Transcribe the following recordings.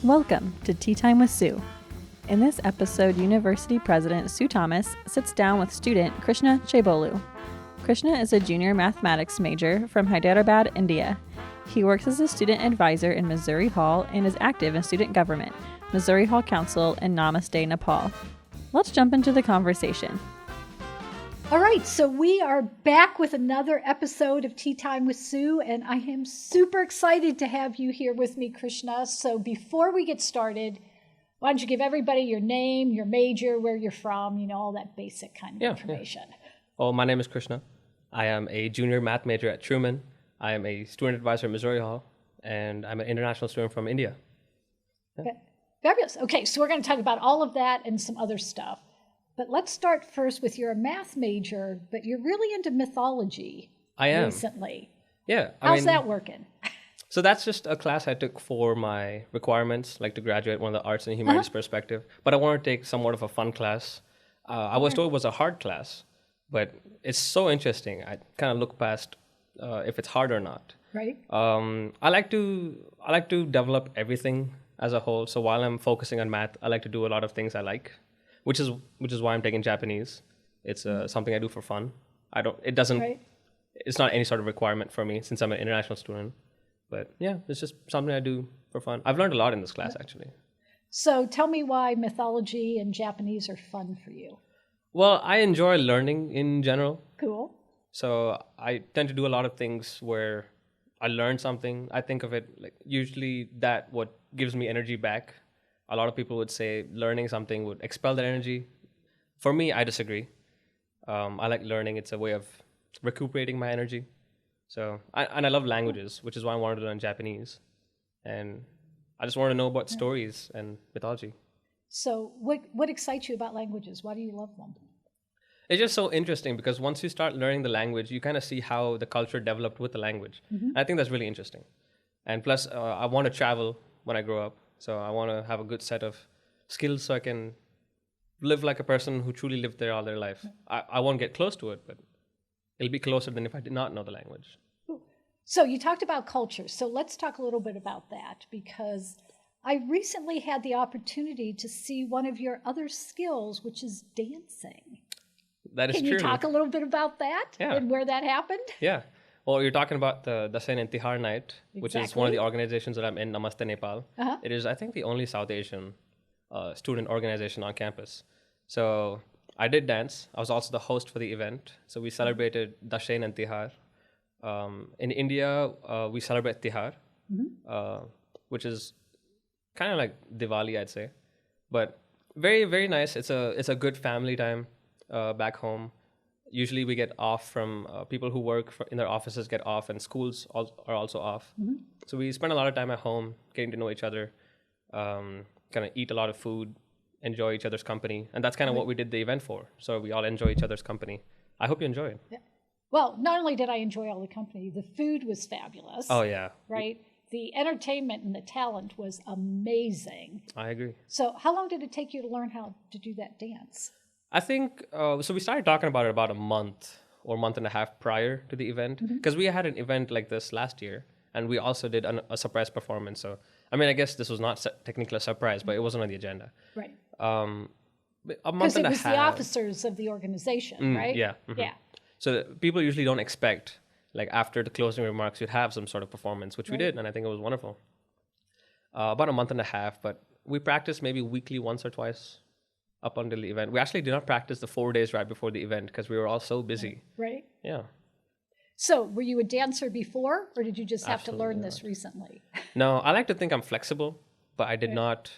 Welcome to Tea Time with Sue. In this episode, University President Sue Thomas sits down with student Krishna Chebolu. Krishna is a junior mathematics major from Hyderabad, India. He works as a student advisor in Missouri Hall and is active in student government, Missouri Hall Council, and Namaste, Nepal. Let's jump into the conversation. All right, so we are back with another episode of Tea Time with Sue, and I am super excited to have you here with me, Krishna. So before we get started, why don't you give everybody your name, your major, where you're from, all that basic kind of information. Yeah. Well, my name is Krishna. I am a junior math major at Truman. I am a student advisor at Missouri Hall, and I'm an international student from India. Yeah. Fabulous. Okay, so we're going to talk about all of that and some other stuff. But let's start first with you're a math major, but you're really into mythology. I am. Recently. Yeah. How's that working? So that's just a class I took for my requirements, like to graduate one of the arts and humanities perspective. But I wanted to take somewhat of a fun class. I was told it was a hard class, but it's so interesting. I kind of look past if it's hard or not. Right. I like to develop everything as a whole. So while I'm focusing on math, I like to do a lot of things I like. Which is why I'm taking Japanese. It's something I do for fun. It's not any sort of requirement for me since I'm an international student. But yeah, it's just something I do for fun. I've learned a lot in this class, actually. So tell me why mythology and Japanese are fun for you. Well, I enjoy learning in general. Cool. So I tend to do a lot of things where I learn something. I think of it like usually that what gives me energy back. A lot of people would say learning something would expel that energy. For me, I disagree. I like learning. It's a way of recuperating my energy. So, I love languages, which is why I wanted to learn Japanese. And I just want to know about stories and mythology. So what excites you about languages? Why do you love them? It's just so interesting because once you start learning the language, you kind of see how the culture developed with the language. Mm-hmm. I think that's really interesting. And plus, I want to travel when I grow up. So I want to have a good set of skills so I can live like a person who truly lived there all their life. I won't get close to it, but it'll be closer than if I did not know the language. So you talked about culture. So let's talk a little bit about that because I recently had the opportunity to see one of your other skills, which is dancing. That is true. Can you talk a little bit about that and where that happened? Yeah. Well, you're talking about the Dasain and Tihar night, which is one of the organizations that I'm in, Namaste, Nepal. Uh-huh. It is, I think, the only South Asian student organization on campus. So I did dance. I was also the host for the event. So we celebrated Dasain and Tihar. In India, we celebrate Tihar, which is kind of like Diwali, I'd say. But very, very nice. It's a good family time back home. Usually we get off from people who work in their offices get off and schools are also off. Mm-hmm. So we spend a lot of time at home getting to know each other, kind of eat a lot of food, enjoy each other's company. And that's kind of what we did the event for. So we all enjoy each other's company. I hope you enjoy it. Yeah. Well, not only did I enjoy all the company, the food was fabulous. Oh, yeah. Right? The entertainment and the talent was amazing. I agree. So how long did it take you to learn how to do that dance? I think, so we started talking about it about a month or month and a half prior to the event. Because we had an event like this last year, and we also did a surprise performance. So, I mean, I guess this was not technically a surprise, but it wasn't on the agenda. Right. A month and a half. Because it was the officers of the organization, right? Yeah. Mm-hmm. Yeah. So people usually don't expect, like after the closing remarks, you'd have some sort of performance, which we did, and I think it was wonderful. About a month and a half, but we practiced maybe weekly once or twice. Up until the event. We actually did not practice the 4 days right before the event because we were all so busy. Right. Yeah. So were you a dancer before or did you just have to learn this recently? No, I like to think I'm flexible, but I did not,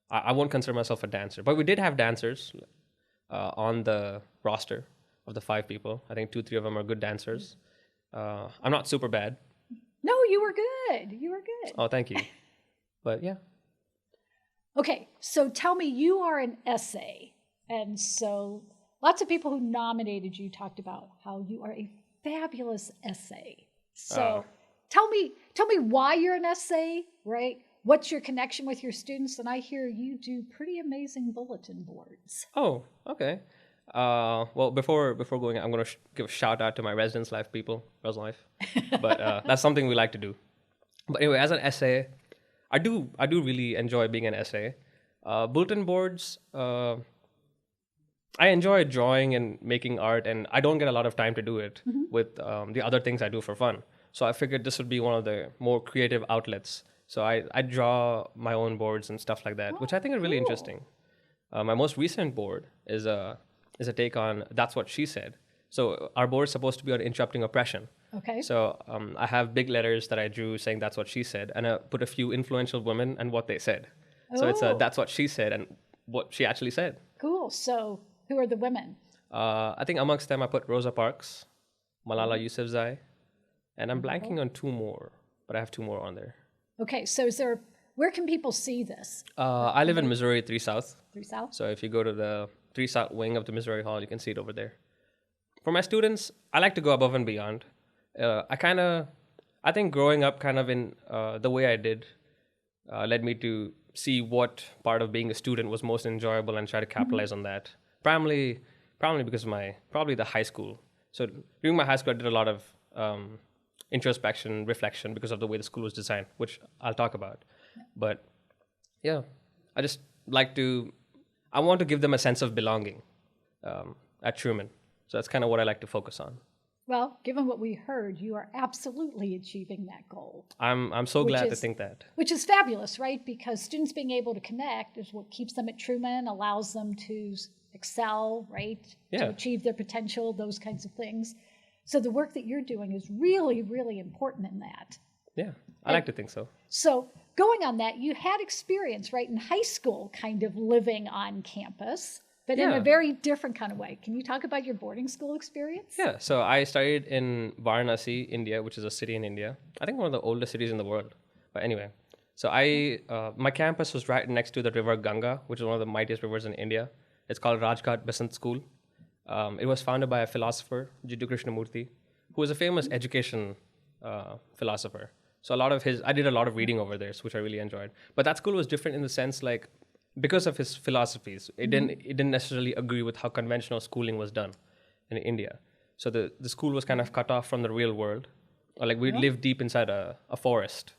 I won't consider myself a dancer. But we did have dancers on the roster of the 5 people. I think 2-3 of them are good dancers. I'm not super bad. No, you were good. You were good. Oh, thank you. But yeah. Okay, so tell me, you are an essay, and so lots of people who nominated you talked about how you are a fabulous essay. So tell me why you're an essay, right? What's your connection with your students? And I hear you do pretty amazing bulletin boards. Oh, okay. Well, before going, I'm going to give a shout out to my residence life people, Res Life. But that's something we like to do. But anyway, as an essay, I do really enjoy being an essay. Bulletin boards, I enjoy drawing and making art, and I don't get a lot of time to do it with the other things I do for fun. So I figured this would be one of the more creative outlets. So I draw my own boards and stuff like that, which I think are really interesting. My most recent board is a take on That's What She Said. So our board is supposed to be on interrupting oppression. Okay. So I have big letters that I drew saying That's What She Said, and I put a few influential women and what they said. So it's That's What She Said and what she actually said. Cool. So who are the women? I think amongst them I put Rosa Parks, Malala Yousafzai, and I'm blanking on two more, but I have two more on there. Okay, so where can people see this? I live in Missouri 3 South. 3 South? So if you go to the 3 South wing of the Missouri Hall, you can see it over there. For my students, I like to go above and beyond. I think growing up kind of in the way I did led me to see what part of being a student was most enjoyable and try to capitalize on that. Primarily because of probably the high school. So during my high school, I did a lot of introspection, reflection because of the way the school was designed, which I'll talk about. But yeah, I just I want to give them a sense of belonging at Truman. So that's kind of what I like to focus on. Well, given what we heard, you are absolutely achieving that goal. I'm so glad to think that. Which is fabulous, right? Because students being able to connect is what keeps them at Truman, allows them to excel, right? Yeah. To achieve their potential, those kinds of things. So the work that you're doing is really, really important in that. Yeah, I like to think so. So going on that, you had experience, right, in high school kind of living on campus, but in a very different kind of way. Can you talk about your boarding school experience? Yeah, so I studied in Varanasi, India, which is a city in India. I think one of the oldest cities in the world. But anyway, so my campus was right next to the river Ganga, which is one of the mightiest rivers in India. It's called Rajghat Besant School. It was founded by a philosopher, Jiddu Krishnamurti, who was a famous education philosopher. So I did a lot of reading over there, which I really enjoyed. But that school was different in the sense, like, because of his philosophies, it didn't necessarily agree with how conventional schooling was done in India. So the school was kind of cut off from the real world. Like we'd live deep inside a forest,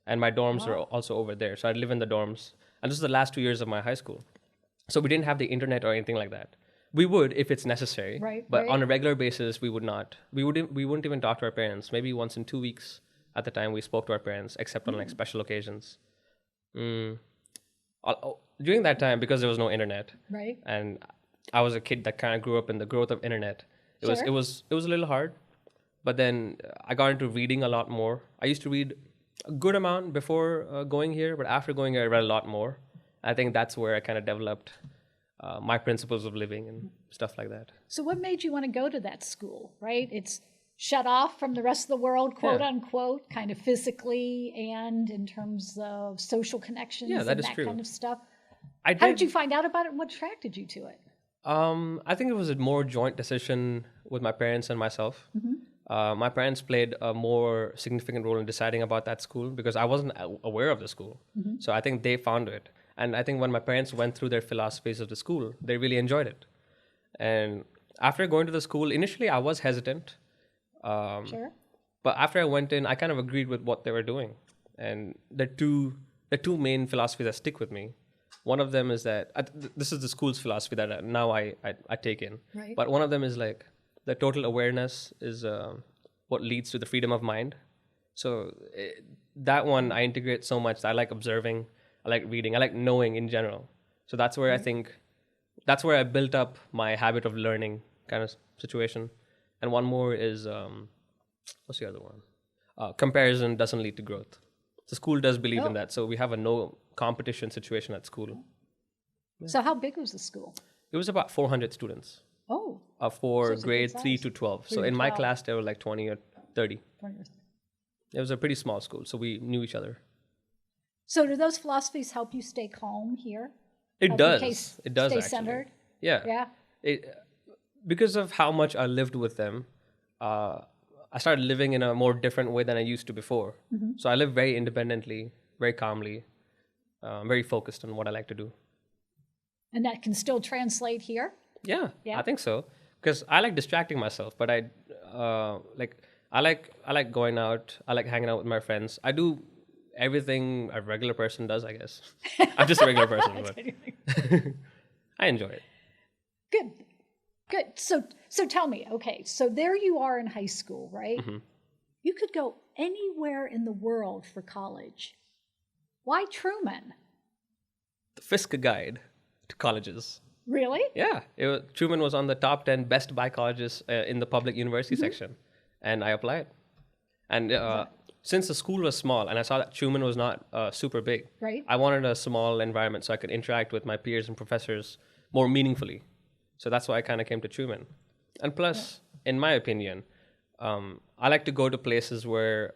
and my dorms were also over there. So I'd live in the dorms, and this is the last 2 years of my high school. So we didn't have the internet or anything like that. We would if it's necessary, but on a regular basis, we would not. We wouldn't even talk to our parents. Maybe once in 2 weeks at the time we spoke to our parents, except on like special occasions. During that time, because there was no internet, and I was a kid that kind of grew up in the growth of internet, it was a little hard. But then I got into reading a lot more. I used to read a good amount before going here, but after going here, I read a lot more. I think that's where I kind of developed my principles of living and stuff like that. So what made you want to go to that school, right? It's shut off from the rest of the world, quote unquote, kind of physically and in terms of social connections and that kind of stuff. How did you find out about it and what attracted you to it? I think it was a more joint decision with my parents and myself. My parents played a more significant role in deciding about that school because I wasn't aware of the school. So I think they found it. And I think when my parents went through their philosophies of the school, they really enjoyed it. And after going to the school, initially I was hesitant. But after I went in, I kind of agreed with what they were doing. And the two main philosophies that stick with me. One of them is that, this is the school's philosophy that now I take in. But one of them is like, the total awareness is what leads to the freedom of mind. So that one I integrate so much. I like observing, I like reading, I like knowing in general. So that's where that's where I built up my habit of learning kind of situation. And one more is, what's the other one? Comparison doesn't lead to growth. The school does believe in that. So we have a no competition situation at school. So how big was the school? It was about 400 students. For grade 3 to 12. So in my class, there were like 20 or 30. It was a pretty small school, so we knew each other. So do those philosophies help you stay calm here? It does. It does, stay actually. Centered? Yeah. Because of how much I lived with them, I started living in a more different way than I used to before. So I live very independently, very calmly, very focused on what I like to do. And that can still translate here? Yeah, I think so. Because I like distracting myself, but I like going out. I like hanging out with my friends. I do everything a regular person does, I guess. I'm just a regular person, but I enjoy it. Good. Good. So tell me, okay, so there you are in high school, right? Mm-hmm. You could go anywhere in the world for college. Why Truman? The Fisk Guide to Colleges. Really? Yeah, Truman was on the top 10 best to buy colleges in the public university section, and I applied. And since the school was small, and I saw that Truman was not super big, Right. I wanted a small environment so I could interact with my peers and professors more meaningfully. So that's why I kind of came to Truman. And plus, in my opinion, I like to go to places where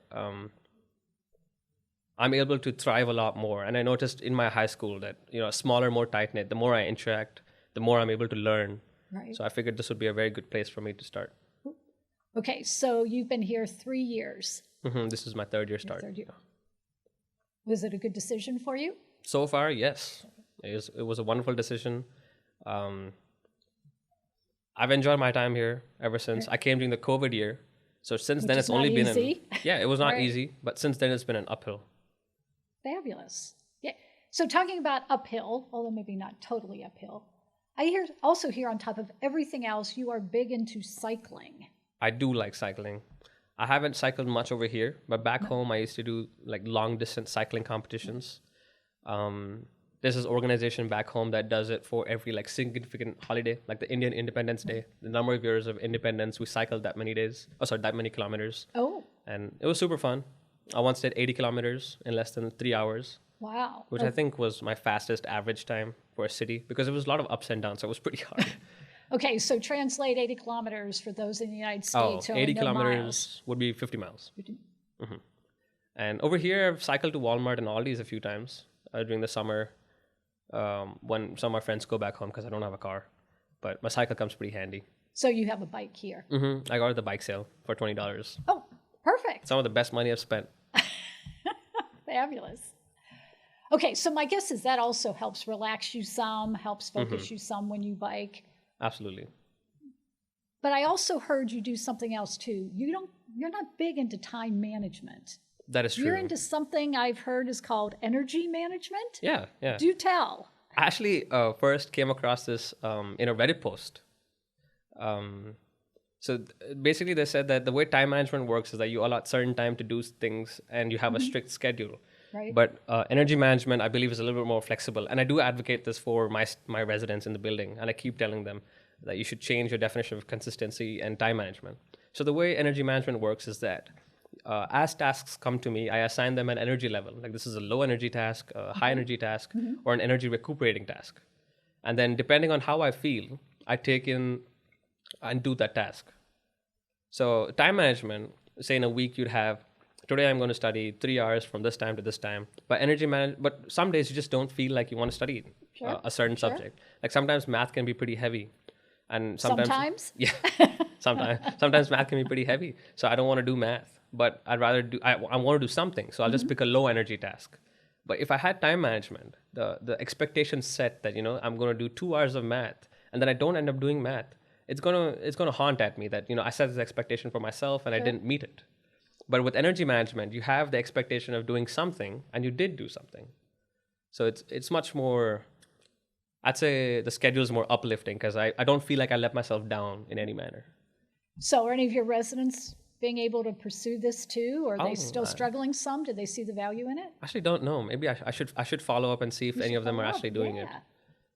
I'm able to thrive a lot more. And I noticed in my high school that, smaller, more tight-knit, the more I interact, the more I'm able to learn. Right. So I figured this would be a very good place for me to start. Okay, so you've been here 3 years. This is my third year start. Third year. Was it a good decision for you? So far, yes. It was a wonderful decision. I've enjoyed my time here ever since. I came during the COVID year. So since then, it's only been it was not easy, but since then it's been an uphill. Fabulous. Yeah. So talking about uphill, although maybe not totally uphill, I also hear on top of everything else, you are big into cycling. I do like cycling. I haven't cycled much over here, but back home I used to do like long distance cycling competitions. There's this organization back home that does it for every like significant holiday, like the Indian Independence Day. The number of years of independence, we cycled that many kilometers. Oh. And it was super fun. I once did 80 kilometers in less than 3 hours. Wow. Which I think was my fastest average time for a city because it was a lot of ups and downs, so it was pretty hard. Okay, so translate 80 kilometers for those in the United States. 80 no kilometers miles. would be 50 miles. And over here, I've cycled to Walmart and Aldi's a few times during the summer when some of my friends go back home because I don't have a car. But my cycle comes pretty handy. So you have a bike here. I got it at the bike sale for $20. Oh, perfect. Some of the best money I've spent. Fabulous. Okay, so my guess is that also helps relax you some, helps focus you some when you bike. Absolutely. But I also heard you do something else too. You're not big into time management. That is true. You're into something I've heard is called energy management. Yeah. Do tell. I actually first came across this in a Reddit post. So basically they said that the way time management works is that you allot certain time to do things and you have a strict schedule. Right. But energy management, I believe, is a little bit more flexible. And I do advocate this for my residents in the building. And I keep telling them that you should change your definition of consistency and time management. So the way energy management works is that as tasks come to me, I assign them an energy level. Like this is a low energy task, a high energy task, or an energy recuperating task. And then depending on how I feel, I take in and do that task. So time management, say in a week you'd have, today I'm going to study 3 hours from this time to this time. But but some days you just don't feel like you want to study a certain subject. Like sometimes math can be pretty heavy. And sometimes? Yeah. Sometimes math can be pretty heavy. So I don't want to do math. But I'd rather I want to do something. So I'll just pick a low energy task. But if I had time management, the expectation set that, I'm going to do 2 hours of math and then I don't end up doing math, it's gonna haunt at me that, I set this expectation for myself and I didn't meet it. But with energy management, you have the expectation of doing something and you did do something. So it's much more, I'd say the schedule is more uplifting because I don't feel like I let myself down in any manner. So are any of your residents being able to pursue this too? Or are they still struggling some? Do they see the value in it? Actually don't know. Maybe I should follow up and see if any of them are actually doing it.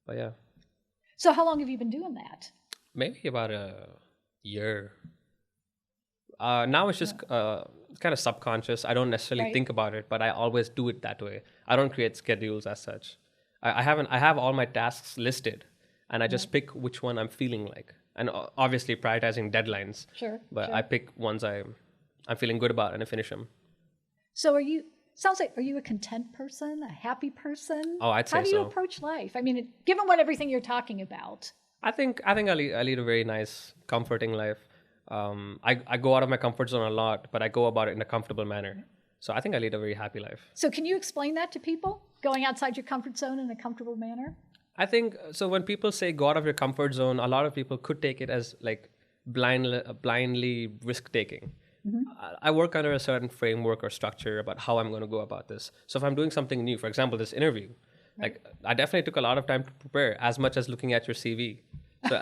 But yeah. So how long have you been doing that? Maybe about a year. Now it's just kind of subconscious. I don't necessarily think about it, but I always do it that way. I don't create schedules as such. I have all my tasks listed, and I just pick which one I'm feeling like. And obviously prioritizing deadlines. Sure. But I pick ones I'm feeling good about and I finish them. So are you a content person, a happy person? Oh, I'd say so. How do you approach life? I mean, given everything you're talking about. I think I lead a very nice, comforting life. I go out of my comfort zone a lot, but I go about it in a comfortable manner. So I think I lead a very happy life. So can you explain that to people? Going outside your comfort zone in a comfortable manner? I think, so when people say go out of your comfort zone, a lot of people could take it as like blindly risk taking. I work under a certain framework or structure about how I'm going to go about this. So if I'm doing something new, for example, this interview, like I definitely took a lot of time to prepare, as much as looking at your CV. So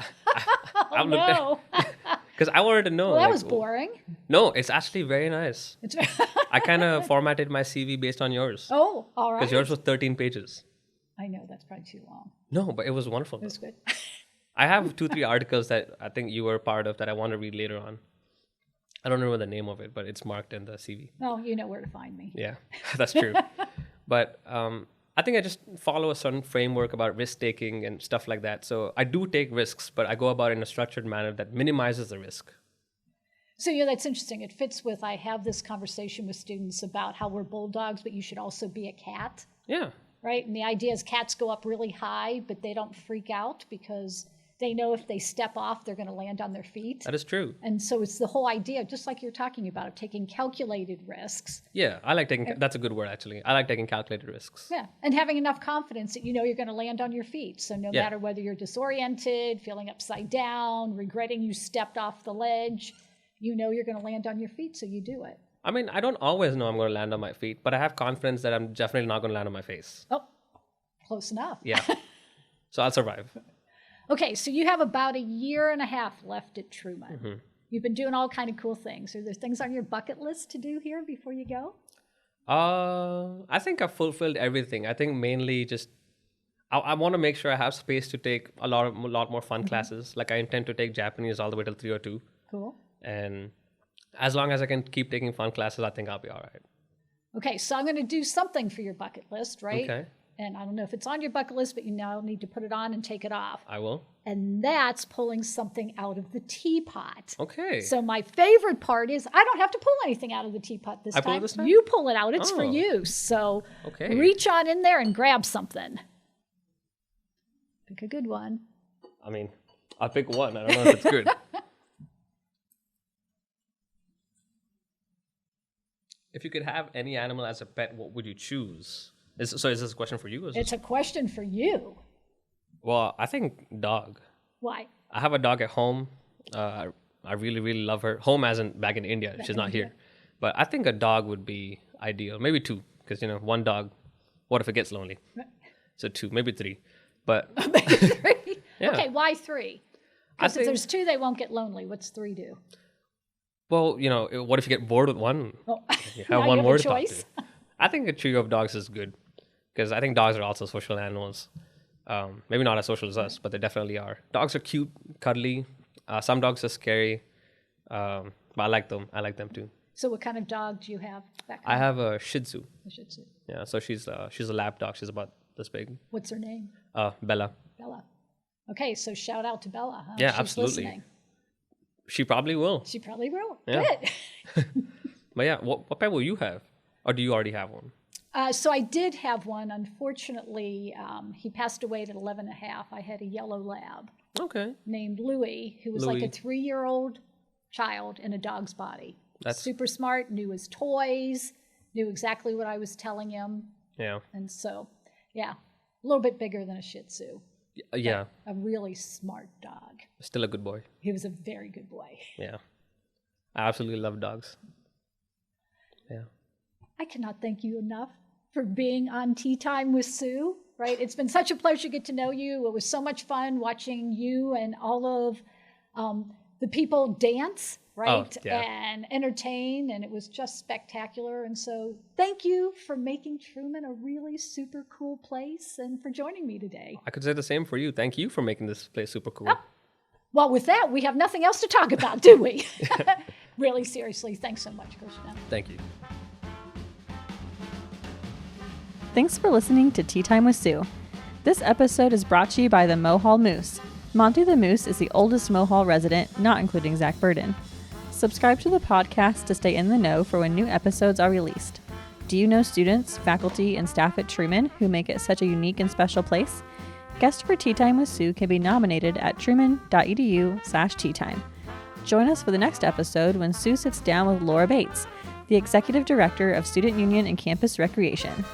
I no. because I wanted to know. Well, that was boring. No, it's actually very nice. I kind of formatted my CV based on yours. Oh, all right. Because yours was 13 pages. I know, that's probably too long. No, but it was wonderful. It was good. I have 2-3 articles that I think you were part of that I want to read later on. I don't remember the name of it, but it's marked in the CV. Oh, you know where to find me. Yeah, that's true. But I think I just follow a certain framework about risk taking and stuff like that. So I do take risks, but I go about it in a structured manner that minimizes the risk. So yeah, that's interesting. It fits with, I have this conversation with students about how we're bulldogs, but you should also be a cat. Yeah. Right? And the idea is cats go up really high, but they don't freak out because they know if they step off, they're going to land on their feet. That is true. And so it's the whole idea, just like you're talking about, of taking calculated risks. Yeah, I like taking, that's a good word actually. I like taking calculated risks. Yeah, and having enough confidence that you know you're going to land on your feet. So no matter whether you're disoriented, feeling upside down, regretting you stepped off the ledge, you know you're going to land on your feet, so you do it. I mean, I don't always know I'm going to land on my feet, but I have confidence that I'm definitely not going to land on my face. Oh, close enough. Yeah. So I'll survive. Okay, so you have about 1.5 years left at Truman. Mm-hmm. You've been doing all kind of cool things. Are there things on your bucket list to do here before you go? I think I've fulfilled everything. I think mainly just I want to make sure I have space to take a lot more fun classes. Like I intend to take Japanese all the way till 302. Cool. And as long as I can keep taking fun classes, I think I'll be all right. Okay, so I'm going to do something for your bucket list, right? Okay. And I don't know if it's on your bucket list, but you now need to put it on and take it off. I will. And that's pulling something out of the teapot. Okay. So my favorite part is I don't have to pull anything out of the teapot this time. Pull it this time? You pull it out. It's for you. So reach on in there and grab something. Pick a good one. I mean, I'll pick one. I don't know if it's good. If you could have any animal as a pet, what would you choose? Is this a question for you? It's a question for you. Well, I think dog. Why? I have a dog at home. I really, really love her. Home as in back in India. She's not here. But I think a dog would be ideal. Maybe 2. Because, one dog, what if it gets lonely? So 2, maybe 3. But maybe 3? Yeah. Okay, why 3? Because if there's 2, they won't get lonely. What's 3 do? Well, what if you get bored with one? Oh, you have one more to talk to. I think a trio of dogs is good. Because I think dogs are also social animals. Maybe not as social as us, but they definitely are. Dogs are cute, cuddly. Some dogs are scary. But I like them. I like them too. So what kind of dog do you have back home? I have a Shih Tzu. A Shih Tzu. Yeah, so she's a lap dog. She's about this big. What's her name? Bella. Bella. Okay, so shout out to Bella. Huh? Yeah, She's absolutely. Listening. She probably will. She probably will. Yeah. Good. But yeah, what pet will you have? Or do you already have one? So I did have one. Unfortunately, he passed away at 11 and a half. I had a yellow lab named Louie, who was like a 3-year-old child in a dog's body. That's super smart, knew his toys, knew exactly what I was telling him. Yeah. And so, yeah, a little bit bigger than a Shih Tzu. Yeah. A really smart dog. Still a good boy. He was a very good boy. Yeah. I absolutely love dogs. Yeah. I cannot thank you enough for being on Tea Time with Sue, right? It's been such a pleasure to get to know you. It was so much fun watching you and all of the people dance, right? And entertain, and it was just spectacular. And so thank you for making Truman a really super cool place and for joining me today. I could say the same for you. Thank you for making this place super cool. Oh. Well, with that, we have nothing else to talk about, do we? Really, seriously, thanks so much, Krishna. Thank you. Thanks for listening to Tea Time with Sue. This episode is brought to you by the Mohall Moose. Monty the Moose is the oldest Mohall resident, not including Zach Burden. Subscribe to the podcast to stay in the know for when new episodes are released. Do you know students, faculty, and staff at Truman who make it such a unique and special place? Guest for Tea Time with Sue can be nominated at truman.edu/teatime. Join us for the next episode when Sue sits down with Laura Bates, the Executive Director of Student Union and Campus Recreation.